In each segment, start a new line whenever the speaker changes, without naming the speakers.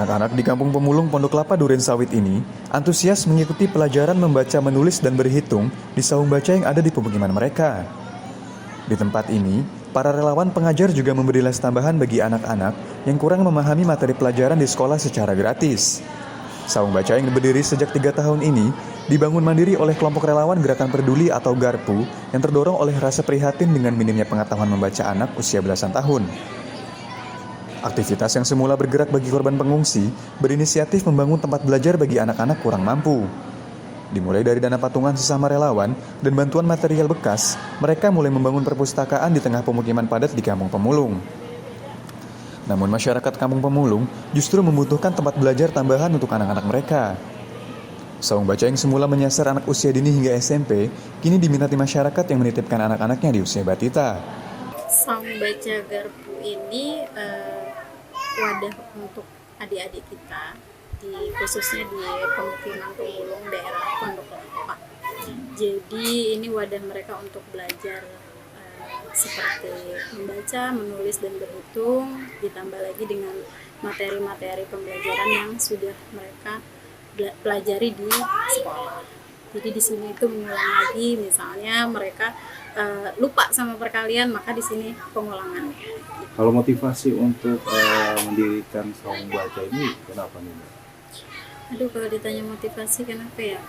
Anak-anak di Kampung Pemulung Pondok Kelapa Duren Sawit ini antusias mengikuti pelajaran membaca, menulis, dan berhitung di saung baca yang ada di pemukiman mereka. Di tempat ini, para relawan pengajar juga memberi les tambahan bagi anak-anak yang kurang memahami materi pelajaran di sekolah secara gratis. Saung baca yang berdiri sejak 3 tahun ini dibangun mandiri oleh kelompok relawan Gerakan Peduli atau GARPU yang terdorong oleh rasa prihatin dengan minimnya pengetahuan membaca anak usia belasan tahun. Aktivitas yang semula bergerak bagi korban pengungsi berinisiatif membangun tempat belajar bagi anak-anak kurang mampu. Dimulai dari dana patungan sesama relawan dan bantuan material bekas, mereka mulai membangun perpustakaan di tengah pemukiman padat di Kampung Pemulung. Namun masyarakat Kampung Pemulung justru membutuhkan tempat belajar tambahan untuk anak-anak mereka. Saung baca yang semula menyasar anak usia dini hingga SMP, kini diminati masyarakat yang menitipkan anak-anaknya di usia batita.
Saung baca Garpu ini wadah untuk adik-adik kita, khususnya di pemukiman pemulung daerah Pondok Kelapa. Jadi ini wadah mereka untuk belajar seperti membaca, menulis, dan berhitung, ditambah lagi dengan materi-materi pembelajaran yang sudah mereka pelajari di sekolah. Jadi di sini itu mengulang lagi, misalnya mereka lupa sama perkalian, maka di sini pengulangannya.
Kalau motivasi untuk mendirikan saung baca ini kenapa nih, Mbak?
Aduh, kalau ditanya motivasi kenapa ya?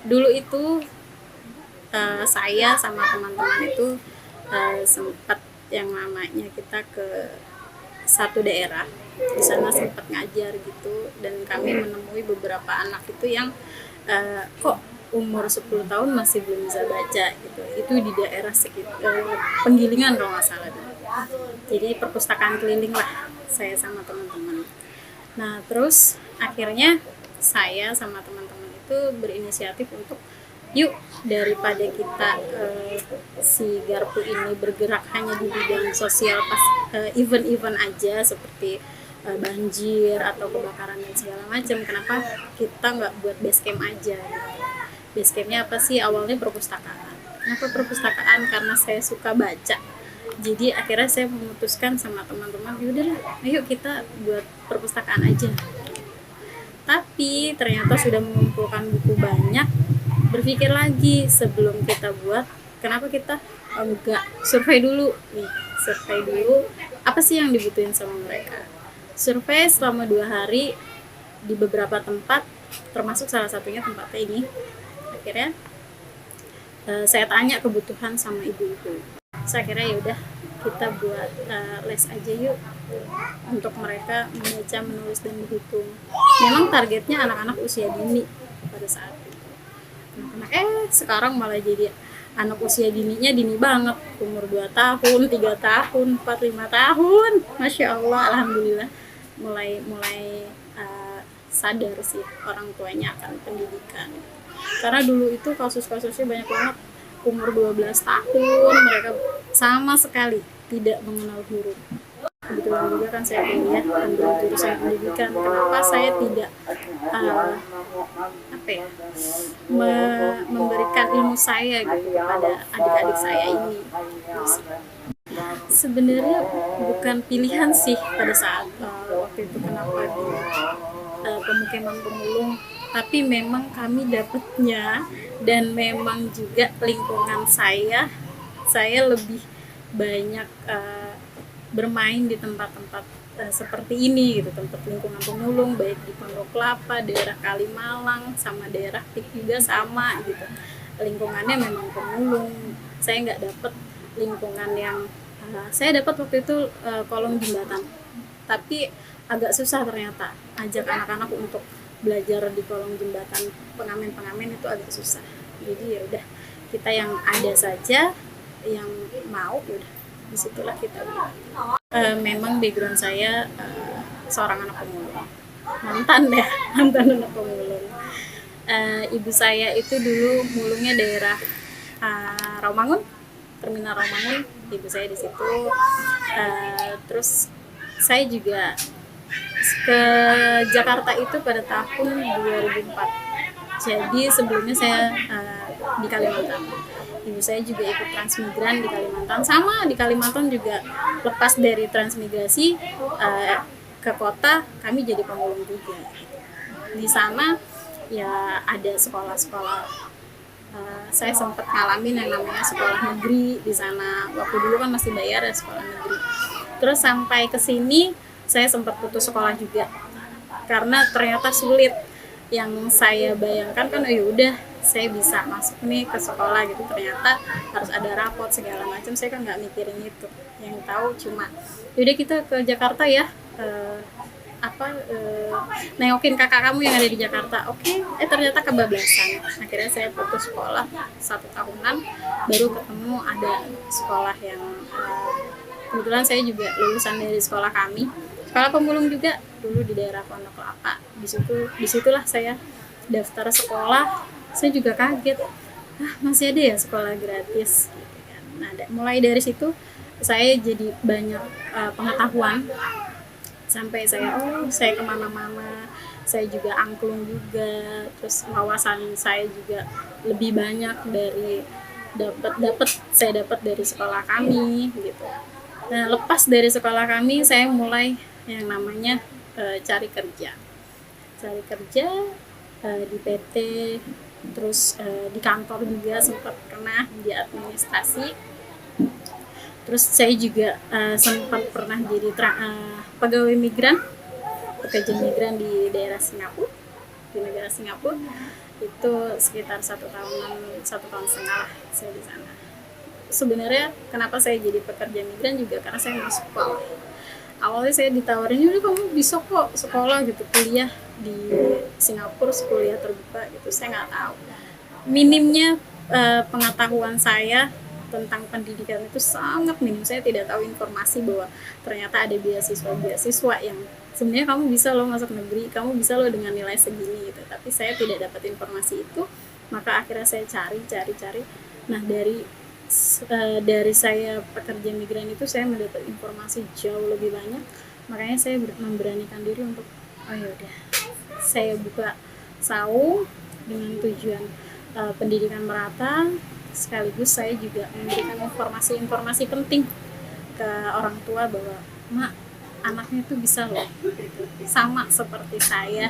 Dulu itu saya sama teman-teman itu sempat yang namanya kita ke satu daerah. Di sana sempat ngajar gitu, dan kami menemui beberapa anak itu yang kok umur 10 tahun masih belum bisa baca gitu. Itu di daerah sekitar Penggilingan kalau nggak salah. Jadi perpustakaan keliling lah saya sama teman-teman. Nah terus akhirnya saya sama teman-teman itu berinisiatif untuk yuk, daripada kita si Garpu ini bergerak hanya di bidang sosial pas event-event aja seperti banjir atau kebakaran dan segala macam, kenapa kita nggak buat base camp aja gitu. Base campnya apa sih? Awalnya perpustakaan. Kenapa perpustakaan? Karena saya suka baca. Jadi akhirnya saya memutuskan sama teman-teman, yaudahlah, ayo kita buat perpustakaan aja. Tapi ternyata sudah mengumpulkan buku banyak, berpikir lagi sebelum kita buat, kenapa kita enggak survei dulu nih, survei dulu apa sih yang dibutuhin sama mereka. Survei selama 2 hari di beberapa tempat, termasuk salah satunya tempatnya ini. Akhirnya saya tanya kebutuhan sama ibu-ibu. Saya kira yaudah kita buat les aja yuk untuk mereka membaca, menulis, dan berhitung. Memang targetnya anak-anak usia dini pada saat itu. Anak-anak sekarang malah jadi anak usia dininya dini banget, umur 2 tahun, 3 tahun, 4, 5 tahun. Masya Allah, alhamdulillah mulai sadar sih orang tuanya akan pendidikan. Karena dulu itu kasus-kasusnya banyak banget, umur 12 tahun mereka sama sekali tidak mengenal huruf. Kebetulan juga kan saya kuliah ambil jurusan pendidikan, kenapa saya tidak memberikan ilmu saya gitu kepada adik-adik saya ini. Sebenarnya bukan pilihan sih pada saat waktu itu kenapa di pemukiman pemulung, tapi memang kami dapatnya, dan memang juga lingkungan saya lebih banyak bermain di tempat-tempat seperti ini gitu, tempat lingkungan pemulung, baik di Pondok Kelapa, daerah Kalimalang, sama daerah Pik juga sama gitu. Lingkungannya memang pemulung. Saya nggak dapet lingkungan yang saya dapat waktu itu kolong jembatan, tapi agak susah ternyata ajak anak-anak untuk belajar di kolong jembatan, pengamen-pengamen itu agak susah. Jadi ya udah, kita yang ada saja, yang mau udah disitulah kita. Memang background saya seorang anak pemulung, mantan anak pemulung. Ibu saya itu dulu mulungnya daerah Rawamangun, terminal Rawamangun, ibu saya di situ. Terus saya juga ke Jakarta itu pada tahun 2004. Jadi sebelumnya saya di Kalimantan. Ibu saya juga ikut transmigran di Kalimantan. Sama di Kalimantan juga lepas dari transmigrasi ke kota kami jadi pemulung juga. Di sana ya ada sekolah-sekolah, saya sempat ngalamin yang namanya sekolah negeri di sana. Waktu dulu kan masih bayar ya sekolah negeri. Terus sampai ke sini saya sempat putus sekolah juga karena ternyata sulit. Yang saya bayangkan kan, oh ya udah saya bisa masuk nih ke sekolah gitu, ternyata harus ada rapot segala macam. Saya kan nggak mikirin itu, yang tahu cuma yaudah kita ke Jakarta ya, nengokin kakak kamu yang ada di Jakarta. Oke, ternyata kebablasan. Akhirnya saya putus sekolah 1 tahunan, baru ketemu ada sekolah yang kebetulan saya juga lulusan dari sekolah kami, sekolah pemulung juga dulu di daerah Pondok Kelapa. Disitulah saya daftar sekolah. Saya juga kaget, masih ada ya sekolah gratis gitu kan. Nah, mulai dari situ saya jadi banyak pengetahuan, sampai saya kemana-mana. Saya juga angklung juga, terus wawasan saya juga lebih banyak dari saya dapat dari sekolah kami gitu. Nah, lepas dari sekolah kami saya mulai yang namanya cari kerja di PT, terus di kantor juga sempat pernah di administrasi. Terus saya juga sempat pernah jadi pegawai migran, pekerja migran di daerah Singapura, di negara Singapura. Itu sekitar 1 tahun setengah saya di sana. Sebenarnya kenapa saya jadi pekerja migran juga karena saya mau sekolah. Awalnya saya ditawarin, udah kamu bisa kok sekolah gitu, kuliah di Singapura, kuliah terbuka gitu. Saya nggak tahu, minimnya pengetahuan saya tentang pendidikan itu sangat minim. Saya tidak tahu informasi bahwa ternyata ada beasiswa yang sebenarnya kamu bisa loh masuk negeri, kamu bisa loh dengan nilai segini gitu. Tapi saya tidak dapat informasi itu, maka akhirnya saya cari. Nah, dari saya pekerja migran itu saya mendapat informasi jauh lebih banyak. Makanya saya memberanikan diri untuk yaudah saya buka saung dengan tujuan pendidikan merata, sekaligus saya juga memberikan informasi penting ke orang tua bahwa mak, anaknya tuh bisa loh gitu, sama seperti saya,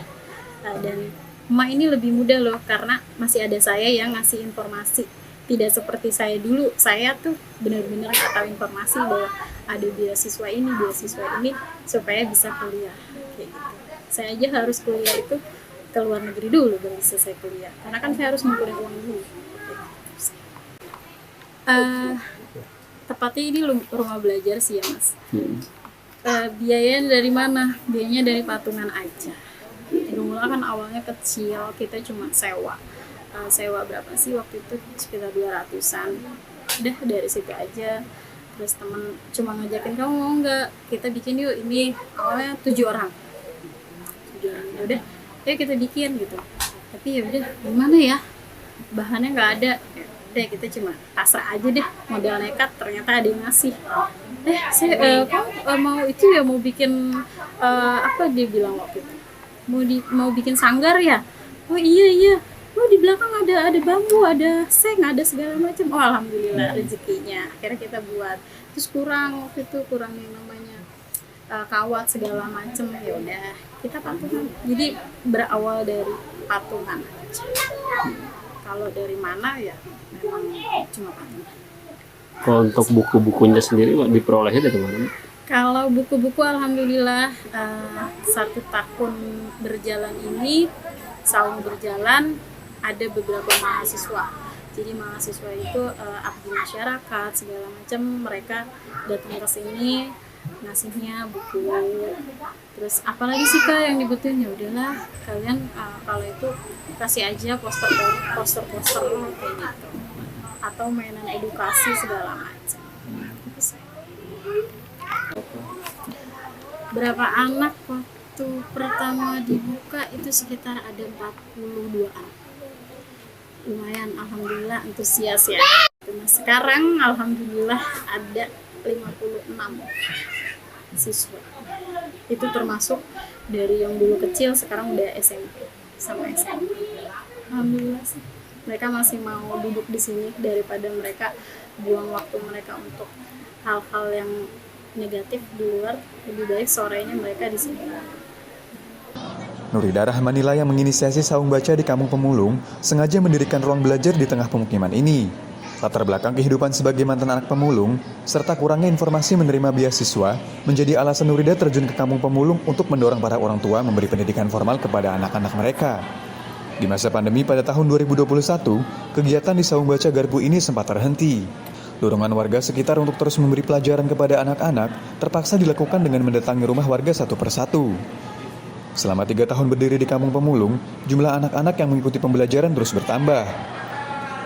dan mak ini lebih mudah loh karena masih ada saya yang ngasih informasi. Tidak seperti saya dulu, saya tuh benar-benar nggak tahu informasi bahwa ada beasiswa ini supaya bisa kuliah kayak gitu. Saya aja harus kuliah itu ke luar negeri dulu baru selesai kuliah, karena kan saya harus ngumpulin uang dulu. Tepatnya ini rumah belajar sih ya mas. Biayanya dari mana? Biayanya dari patungan aja. Dulu kan awalnya kecil, kita cuma sewa berapa sih waktu itu, sekitar 200-an. Udah dari situ aja. Terus temen cuma ngajakin, kamu mau nggak kita bikin yuk, ini awalnya 7 orang. Ya udah, ya kita bikin gitu. Tapi ya udah gimana ya, bahannya nggak ada. Udah kita cuma pasrah aja deh, modal nekat. Ternyata ada yang ngasih. Kamu mau itu ya, mau bikin apa dia bilang waktu itu, mau bikin sanggar ya. Oh iya. Oh di belakang ada bambu, ada seng, ada segala macam. Oh alhamdulillah rezekinya. Akhirnya kita buat. Terus kurang yang namanya kawat segala macam. Ya udah kita patungan. Jadi berawal dari patungan aja. Kalau dari mana ya memang cuma patungan.
Kalau untuk buku-bukunya sendiri diperolehnya dari mana?
Kalau buku-buku alhamdulillah 1 tahun berjalan ini, saung berjalan, ada beberapa mahasiswa. Jadi mahasiswa itu abdi masyarakat segala macam, mereka datang ke sini ngasihnya buku. Terus apalagi sih kak yang dibutuhin, ya udahlah kalian kalau itu kasih aja poster kayak gitu, atau mainan edukasi segala macam. Berapa anak waktu pertama dibuka itu sekitar ada 42 anak. Lumayan, alhamdulillah antusias ya. Nah, sekarang alhamdulillah ada 56 siswa. Itu termasuk dari yang dulu kecil sekarang udah SMP sama SMA. Alhamdulillah sih. Mereka masih mau duduk di sini daripada mereka buang waktu mereka untuk hal-hal yang negatif di luar, lebih baik sorenya mereka di sini.
Nurida Rahmanila yang menginisiasi saung baca di Kampung Pemulung sengaja mendirikan ruang belajar di tengah pemukiman ini. Latar belakang kehidupan sebagai mantan anak pemulung, serta kurangnya informasi menerima beasiswa, menjadi alasan Nurida terjun ke Kampung Pemulung untuk mendorong para orang tua memberi pendidikan formal kepada anak-anak mereka. Di masa pandemi pada tahun 2021, kegiatan di saung baca Garpu ini sempat terhenti. Dorongan warga sekitar untuk terus memberi pelajaran kepada anak-anak terpaksa dilakukan dengan mendatangi rumah warga satu persatu. Selama 3 tahun berdiri di Kampung Pemulung, jumlah anak-anak yang mengikuti pembelajaran terus bertambah.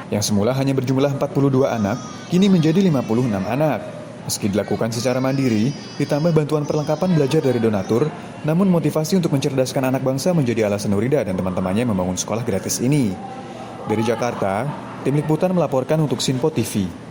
Yang semula hanya berjumlah 42 anak, kini menjadi 56 anak. Meski dilakukan secara mandiri, ditambah bantuan perlengkapan belajar dari donatur, namun motivasi untuk mencerdaskan anak bangsa menjadi alasan Nurida dan teman-temannya membangun sekolah gratis ini. Dari Jakarta, Tim Liputan melaporkan untuk Sinpo TV.